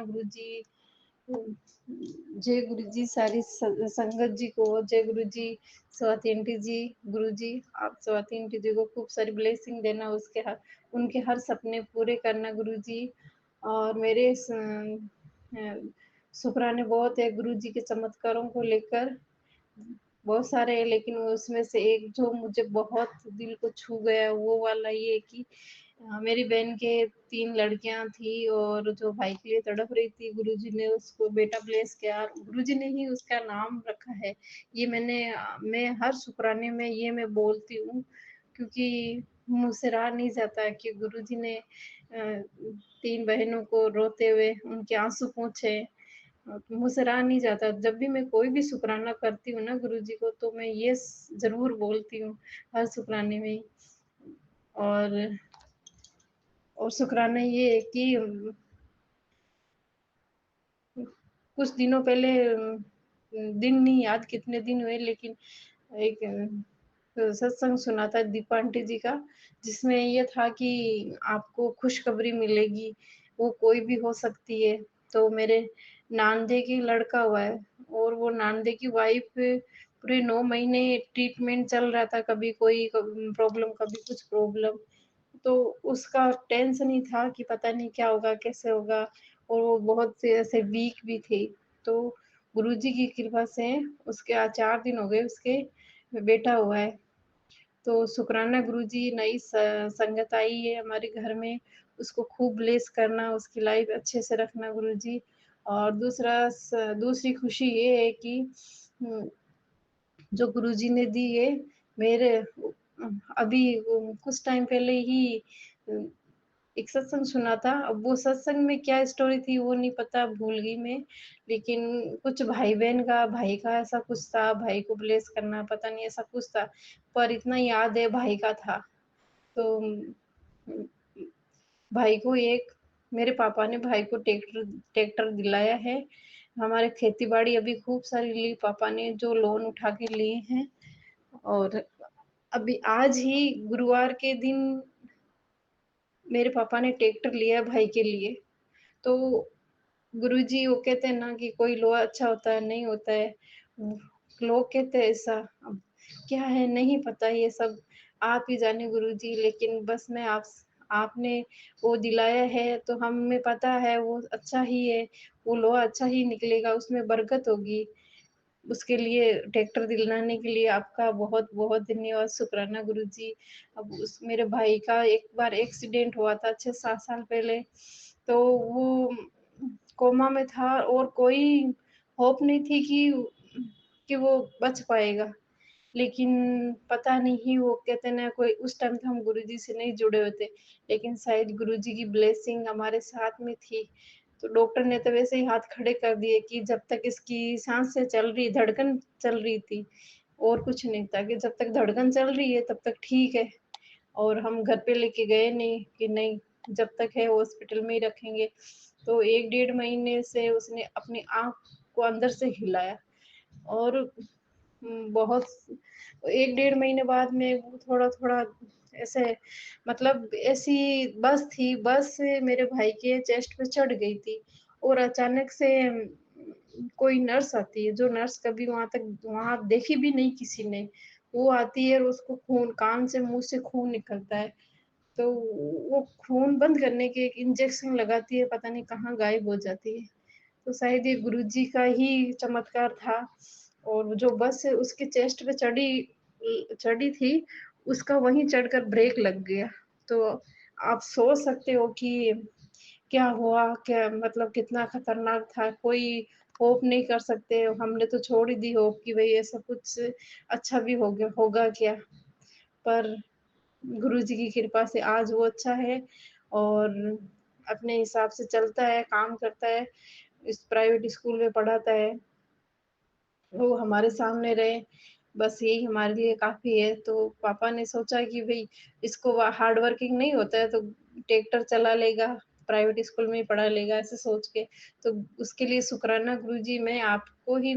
करना गुरुजी। जय गुरुजी सारी संगत जी को, जय गुरुजी स्वाति आंटी जी। गुरुजी आप स्वाति आंटी जी को खूब सारी ब्लेसिंग देना, उनके हर सपने पूरे करना गुरुजी। और मेरे शुक्राने बहुत है गुरुजी के चमत्कारों को लेकर, बहुत सारे हैं, लेकिन उसमें से एक जो मुझे बहुत दिल को छू गया वो वाला ये है कि मेरी बहन के 3 लड़कियाँ थी और जो भाई के लिए तड़प रही थी, गुरुजी ने उसको बेटा ब्लेस किया। गुरुजी ने ही उसका नाम रखा है। ये मैं हर शुक्राने में ये मैं बोलती हूँ, क्योंकि मुझसे रहा नहीं जाता है कि गुरुजी ने 3 बहनों को रोते हुए उनके आँसू पोंछे। मुझसे रहा नहीं जाता। जब भी मैं कोई भी शुकराना करती हूँ ना गुरुजी को, तो मैं ये ज़रूर बोलती हूँ हर शुकराने में। और शुकराना ये है कि कुछ दिनों पहले दिन नहीं याद कितने दिन हुए, लेकिन एक सत्संग सुना था दीपा आंटी जी का, जिसमें ये था कि आपको खुशखबरी मिलेगी, वो कोई भी हो सकती है। तो मेरे नानदे की लड़का हुआ है और वो नानदे की वाइफ पूरे 9 महीने ट्रीटमेंट चल रहा था, कभी कोई प्रॉब्लम, कभी कुछ प्रॉब्लम। तो उसका टेंशन ही था कि पता नहीं क्या होगा, कैसे होगा, और वो बहुत से ऐसे वीक भी थे। तो गुरुजी की कृपा से उसके आज 4 दिन हो गए, उसके बेटा हुआ है। तो शुक्राना गुरुजी, नई संगत आई है हमारे घर में, उसको खूब ब्लेस करना, उसकी लाइफ अच्छे से रखना गुरुजी। और दूसरी खुशी ये है कि जो गुरुजी ने दी है मेरे अभी कुछ टाइम पहले ही एक सत्संग सुना था। अब वो सत्संग में क्या स्टोरी थी वो नहीं पता, भूल गई मैं। लेकिन कुछ भाई-बहन का, भाई का ऐसा कुछ था, भाई को ब्लेस करना, पता नहीं ऐसा कुछ था। पर इतना याद है भाई का था। तो भाई को एक मेरे पापा ने भाई को ट्रैक्टर ट्रैक्टर दिलाया है। हमारे खेती-बाड़ी अभी खूब सारी ली पापा ने, जो लोन उठा के लिए हैं। और अभी आज ही गुरुवार के दिन मेरे पापा ने ट्रैक्टर लिया है भाई के लिए। तो गुरुजी वो कहते हैं ना कि कोई लोहा अच्छा होता है, नहीं होता है। लोग कहते हैं ऐसा, अब क्या है नहीं पता, ये सब आप ही जाने गुरुजी। लेकिन बस आपने वो दिलाया है तो हमें पता है वो अच्छा ही है, वो लोहा अच्छा ही निकलेगा, उसमें बरकत होगी। उसके लिए ट्रैक्टर दिलाने के लिए आपका बहुत-बहुत धन्यवाद, शुक्राना गुरुजी। अब उस मेरे भाई का एक बार एक्सीडेंट हुआ था 6-7 साल पहले, तो वो कोमा में था और कोई होप नहीं थी कि वो बच पाएगा। लेकिन पता नहीं, वो कहते हैं ना, कोई उस टाइम तो हम गुरुजी से नहीं जुड़े हुए थे, लेकिन शायद गुरुजी की ब्लेसिंग हमारे साथ में थी। तो डॉक्टर ने तो वैसे ही हाथ खड़े कर दिए कि जब तक इसकी साँसें चल रही, धड़कन चल रही थी, और कुछ नहीं था, कि जब तक धड़कन चल रही है तब तक ठीक है। और हम घर पे लेके गए नहीं कि नहीं, जब तक है हॉस्पिटल में ही रखेंगे। तो 1 डेढ़ महीने से उसने अपनी आँख को अंदर से हिलाया, और बहुत 1 डेढ़ महीने बाद में वो थोड़ा-थोड़ा ऐसे, मतलब ऐसी बस थी, बस मेरे भाई के चेस्ट पे चढ़ गई थी, और अचानक से कोई नर्स आती है, जो नर्स कभी वहाँ देखी भी नहीं किसी ने। वो आती है और उसको खून, कान से, मुँह से खून निकलता है। तो वो खून बंद करने के एक इंजेक्शन लगाती है, पता नहीं कहाँ गायब हो जाती है। तो शायद ये गुरुजी का ही चमत्कार था। और जो बस उसके चेस्ट पे चढ़ी थी, उसका वहीं चढ़कर ब्रेक लग गया। तो आप सोच सकते हो कि क्या हुआ, क्या मतलब कितना खतरनाक था, कोई होप नहीं कर सकते। हमने तो छोड़ ही दी होप कि भई ऐसा कुछ अच्छा भी होगा क्या? पर गुरुजी की कृपा से आज वो अच्छा है, और अपने हिसाब से चलता है, काम करता है, इस प्राइवेट स्कूल में पढ़ाता है। वो हमारे सामने रहे, बस यही हमारे लिए काफ़ी है। तो पापा ने सोचा कि भई इसको हार्ड वर्किंग नहीं होता है तो ट्रैक्टर चला लेगा, प्राइवेट स्कूल में ही पढ़ा लेगा, ऐसे सोच के। तो उसके लिए शुक्राना गुरुजी, मैं आपको ही,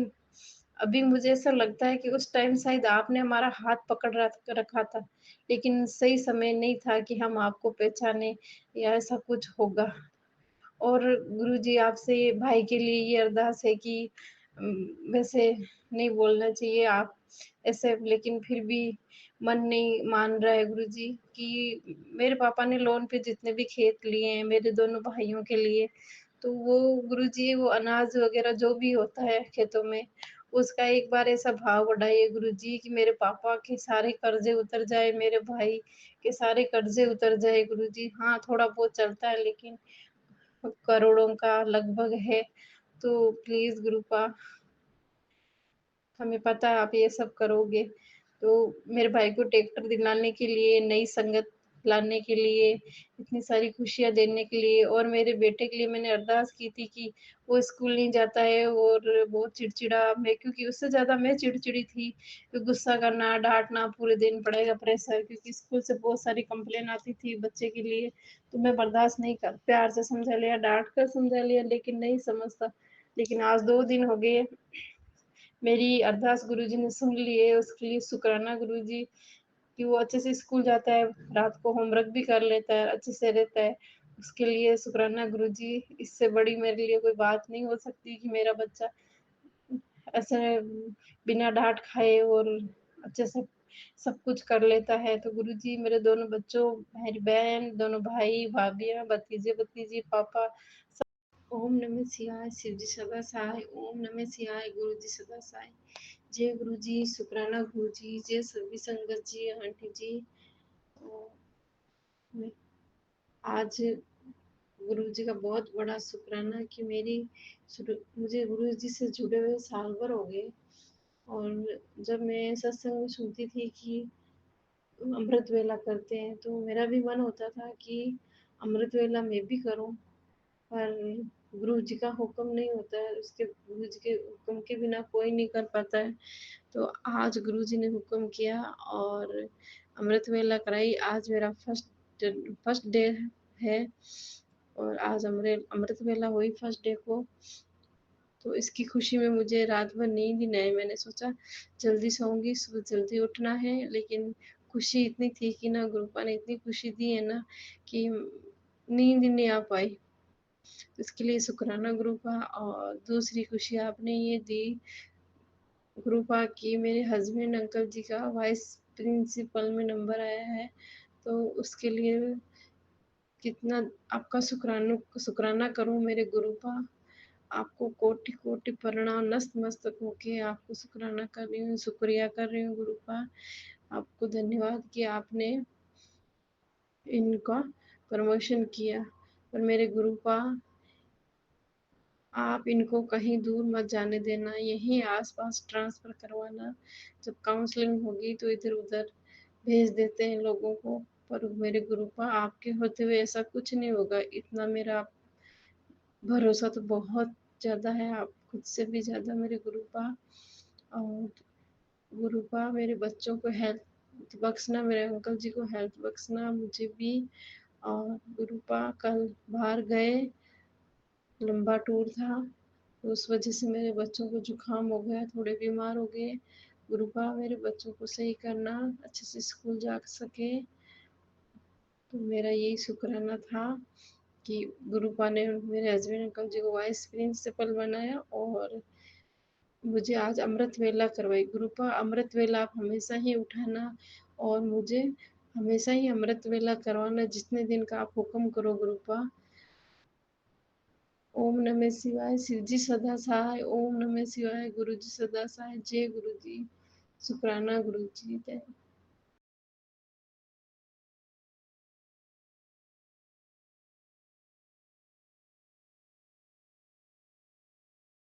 अभी मुझे ऐसा लगता है कि उस टाइम शायद आपने हमारा हाथ पकड़ रखा था, लेकिन सही समय नहीं था कि हम आपको पहचाने या ऐसा कुछ होगा। और गुरुजी आपसे भाई के लिए ये अरदास है कि वैसे नहीं बोलना चाहिए आप ऐसे, लेकिन फिर भी मन नहीं मान रहा है गुरुजी कि मेरे पापा ने लोन पे जितने भी खेत लिए हैं मेरे दोनों भाइयों के लिए, तो वो गुरुजी वो अनाज वग़ैरह जो भी होता है खेतों में, उसका एक बार ऐसा भाव बढ़ाइए गुरुजी कि मेरे पापा के सारे कर्ज़े उतर जाए, मेरे भाई के सारे कर्ज़े उतर जाए गुरुजी। हाँ, थोड़ा बहुत चलता है लेकिन करोड़ों का लगभग है, तो प्लीज़ गुरुपा हमें पता है आप ये सब करोगे। तो मेरे भाई को ट्रैक्टर दिलाने के लिए, नई संगत लाने के लिए, इतनी सारी खुशियाँ देने के लिए और मेरे बेटे के लिए मैंने अरदास की थी कि वो स्कूल नहीं जाता है और बहुत चिड़चिड़ा मैं, क्योंकि उससे ज़्यादा मैं चिड़चिड़ी थी। कि गुस्सा करना, डाँटना, पूरे दिन पढ़ाई का प्रेशर, क्योंकि स्कूल से बहुत सारी कंप्लेन आती थी बच्चे के लिए, तो मैं बर्दाश्त नहीं कर प्यार से समझा लिया, डाँट कर समझा लिया लेकिन नहीं समझता। लेकिन आज 2 दिन हो गए मेरी अरदास गुरुजी ने सुन ली है, उसके लिए शुक्राना गुरुजी कि वो अच्छे से स्कूल जाता है, रात को होमवर्क भी कर लेता है, अच्छे से रहता है। उसके लिए शुक्राना गुरुजी, इससे बड़ी मेरे लिए कोई बात नहीं हो सकती कि मेरा बच्चा ऐसे बिना डाँट खाए और अच्छे से सब कुछ कर लेता है। तो गुरुजी मेरे दोनों बच्चों, मेरी बहन, दोनों भाई, भाभियाँ, भतीजे-भतीजी, पापा, ओम नमः शिवाय, शिव जी सदा सहाय, ओम नमः शिवाय, गुरु जी सदा सहाय। जय गुरु जी, शुक्राना गुरु जी, जय सभी संगत जी, आंटी जी। और मैं आज गुरु जी का बहुत बड़ा शुक्राना कि मुझे गुरु जी से जुड़े हुए साल भर हो गए। और जब मैं सत्संग में सुनती थी कि अमृत वेला करते हैं, तो मेरा भी मन होता था कि अमृत वेला मैं भी करूं, पर गुरु जी का हुक्म नहीं होता है, उसके गुरु जी के हुक्म के बिना कोई नहीं कर पाता है। तो आज गुरु जी ने हुक्म किया और अमृत वेला कराई। आज मेरा फर्स्ट डे है और आज अमृत वेला हुई फर्स्ट डे को। तो इसकी खुशी में मुझे रात भर नींद ही नहीं आई। मैंने सोचा जल्दी सोऊंगी, सुबह जल्दी उठना है, लेकिन खुशी इतनी थी कि ना गुरुपा ने इतनी खुशी दी है ना कि नींद ही नहीं आ पाई। इसके लिए शुक्राना गुरुपा। और दूसरी खुशी आपने ये दी गुरुपा की मेरे हस्बैंड अंकल जी का वाइस प्रिंसिपल में नंबर आया है, तो उसके लिए कितना आपका शुक्राना करूं मेरे गुरुपा। आपको कोटि-कोटि प्रणाम नतमस्तक होके आपको शुक्राना कर रही हूँ, शुक्रिया कर रही हूँ गुरुपा। आपको धन्यवाद कि आपने इनका प्रमोशन किया। और मेरे गुरुपा आप इनको कहीं दूर मत जाने देना, यहीं आस-पास ट्रांसफ़र करवाना। जब काउंसलिंग होगी तो इधर-उधर भेज देते हैं लोगों को, पर मेरे गुरुपा आपके होते हुए ऐसा कुछ नहीं होगा। इतना मेरा भरोसा तो बहुत ज़्यादा है, आप खुद से भी ज़्यादा मेरे गुरुपा। और गुरुपा मेरे बच्चों को हेल्थ बख्शना, मेरे अंकल जी को हेल्थ बख्शना, मुझे भी। और गुरुपा कल बाहर गए, लंबा टूर था, तो उस वजह से मेरे बच्चों को जुकाम हो गया, थोड़े बीमार हो गए। गुरुपा मेरे बच्चों को सही करना, अच्छे से स्कूल जा सके। तो मेरा यही शुक्राना था कि गुरुपा ने मेरे हस्बैंड अंकल जी को वाइस प्रिंसिपल बनाया और मुझे आज अमृत वेला करवाई। गुरुपा अमृत वेला आप हमेशा ही उठाना और मुझे हमेशा ही अमृत वेला करवाना, जितने दिन का आप हुक्म करो गुरुपा। ओम नमः शिवाय, शिव जी सदा सहाय, ओम नमः शिवाय, गुरु जी सदा सहाय, जय गुरु जी, शुक्राना गुरु जी।